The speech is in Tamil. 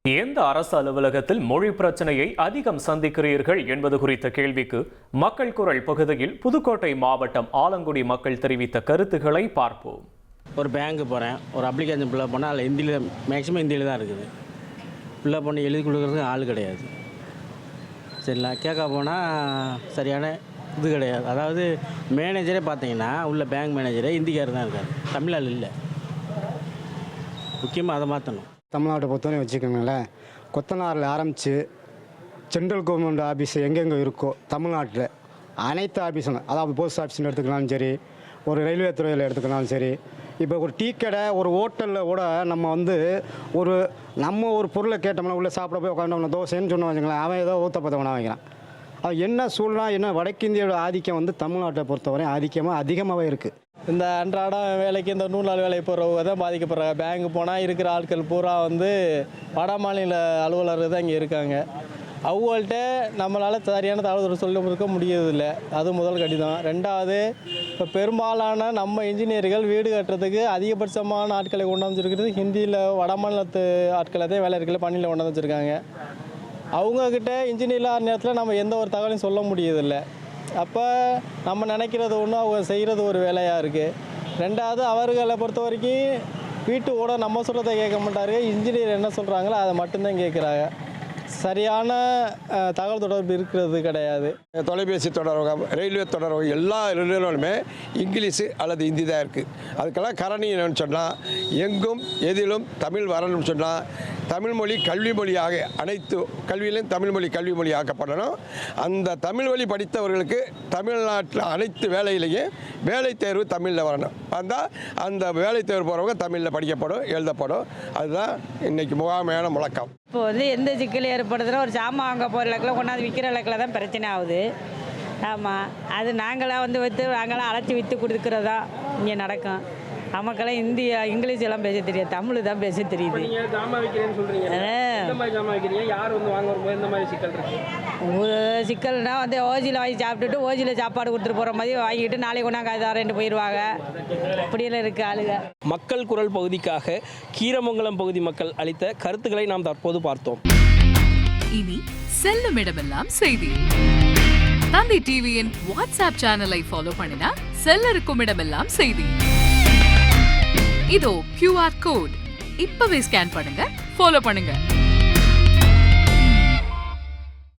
எந்த அரசு அலுவலகத்தில் மொழி பிரச்சனையை அதிகம் சந்திக்கிறீர்கள் என்பது குறித்த கேள்விக்கு மக்கள் குரல் பகுதியில் புதுக்கோட்டை மாவட்டம் ஆலங்குடி மக்கள் தெரிவித்த கருத்துக்களை பார்ப்போம். ஒரு பேங்க்கு போகிறேன், ஒரு அப்ளிகேஷன் ஃபில்லப் பண்ணால் அதில் ஹிந்தியில் மேக்ஸிமம் ஹிந்தியில் தான் இருக்குது. ஃபில்லப் பண்ணி எழுதி கொடுக்குறதுக்கு ஆள் கிடையாது. சரிங்களா, கேட்க போனால் சரியான இது கிடையாது. அதாவது மேனேஜரே பார்த்தீங்கன்னா உள்ள பேங்க் மேனேஜரே ஹிந்திக்காரர் தான் இருக்கார், தமிழ் ஆள் இல்லை. முக்கியமாக அதை மாற்றணும். தமிழ்நாட்டை பொறுத்தவரை வச்சுக்கோங்களேன், கொத்தனாரில் ஆரம்பித்து சென்ட்ரல் கவர்மெண்ட் ஆஃபீஸ் எங்கெங்கே இருக்கோ தமிழ்நாட்டில் அனைத்து ஆஃபீஸும், அதாவது போஸ்ட் ஆஃபீஸ்னு எடுத்துக்கினாலும் சரி, ஒரு ரயில்வே துறையில் எடுத்துக்கினாலும் சரி, இப்போ ஒரு டீ கடை, ஒரு ஹோட்டலில் கூட நம்ம ஒரு பொருளை கேட்டோம்னா உள்ளே சாப்பிட போய் உட்காந்தோம்னா தோசைன்னு சொன்ன வச்சுங்களேன், அவன் ஏதோ ஊத்தப்பத்தவனாக வைக்கிறான். அது என்ன சூழ்நிலை, என்ன வடக்கிந்தியோட ஆதிக்கம் தமிழ்நாட்டை பொறுத்தவரை அதிகமாகவே இருக்குது. இந்த அன்றாடம் வேலைக்கு இந்த நூலாள் வேலைக்கு போகிறவங்க தான் பாதிக்கப்படுறாங்க. பேங்க்கு போனால் இருக்கிற ஆட்கள் பூரா வட மாநில அலுவலர்கள் தான் இங்கே இருக்காங்க. அவங்கள்ட்ட நம்மளால் சரியான தகவல் சொல்ல கொடுக்க முடியறதில்லை. அது முதல் கடிதம். ரெண்டாவது, இப்போ பெரும்பாலான நம்ம இன்ஜினியர்கள் வீடு கட்டுறதுக்கு அதிகபட்சமான ஆட்களை கொண்டு வந்துருக்கிறது ஹிந்தியில் வட மாநிலத்து ஆட்களை தான் வேலை இருக்கல பணியில் கொண்டு வச்சுருக்காங்க. அவங்கக்கிட்ட இன்ஜினியர் நேரத்தில் நம்ம எந்த ஒரு தகவலையும் சொல்ல முடியதில்லை. அப்போ நம்ம நினைக்கிறது ஒன்று, அவங்க செய்கிறது ஒரு வேலையாக இருக்குது. ரெண்டாவது, அவர்களை பொறுத்த வரைக்கும் வீட்டு கூட நம்ம சொல்கிறத கேட்க மாட்டாரு, இன்ஜினியர் என்ன சொல்கிறாங்களோ அதை மட்டும்தான் கேட்குறாங்க. சரியான தகவல் தொடர்பு இருக்கிறது கிடையாது. தொலைபேசி தொடர்பகம், ரயில்வே தொடர்பகம் எல்லா நிறுவனங்களுமே இங்கிலீஷு அல்லது ஹிந்தி தான் இருக்குது. அதுக்கெல்லாம் காரணம் என்னன்னு சொன்னால், எங்கும் எதிலும் தமிழ் வரணும்னு சொன்னால் தமிழ் மொழி கல்வி மொழியாக, அனைத்து கல்வியிலும் தமிழ் மொழி கல்வி மொழி ஆக்கப்படணும். அந்த தமிழ் வழி படித்தவர்களுக்கு தமிழ்நாட்டில் அனைத்து வேலையிலையும் வேலை தேர்வு தமிழில் வரணும். வந்தால் அந்த வேலை தேர்வு போகிறவங்க தமிழில் படிக்கப்படும், எழுதப்படும். அதுதான் இன்றைக்கி முகாமையான முழக்கம். இப்போ எந்த சிக்கல் ஏற்படுதுன்னா, ஒரு சாமான் வாங்க போகிற இலக்கில் கொண்டாந்து விற்கிற இலக்கில் தான் பிரச்சனை ஆகுது. ஆமாம், அது நாங்களாம் நாங்களாம் அழைச்சி விற்று கொடுக்குறதா இங்கே நடக்கும். நமக்கெல்லாம் இங்கிலீஷ் எல்லாம் பேச தெரியாது, தமிழ் தான் பேச தெரியுது. சிக்கல்னா ஓஜியில் வாங்கி சாப்பிட்டுட்டு ஓஜியில் சாப்பாடு கொடுத்துட்டு போகிற மாதிரி வாங்கிட்டு நாளைக்கு கொண்டாங்க ரெண்டு போயிடுவாங்க. இப்படியெல்லாம் இருக்குது ஆளுங்க. மக்கள் குரல் பகுதிக்காக கீரமங்கலம் பகுதி மக்கள் அளித்த கருத்துக்களை நாம் தற்போது பார்த்தோம். இனி செல்லும் இடமெல்லாம் செய்தி. தந்தி டிவியின் வாட்ஸ்அப் சேனலை ஃபாலோ பண்ணினா செல்ல இருக்கும் இடமெல்லாம் செய்தி. இதோ QR கோட், இப்பவே ஸ்கேன் பண்ணுங்க, ஃபாலோ பண்ணுங்க.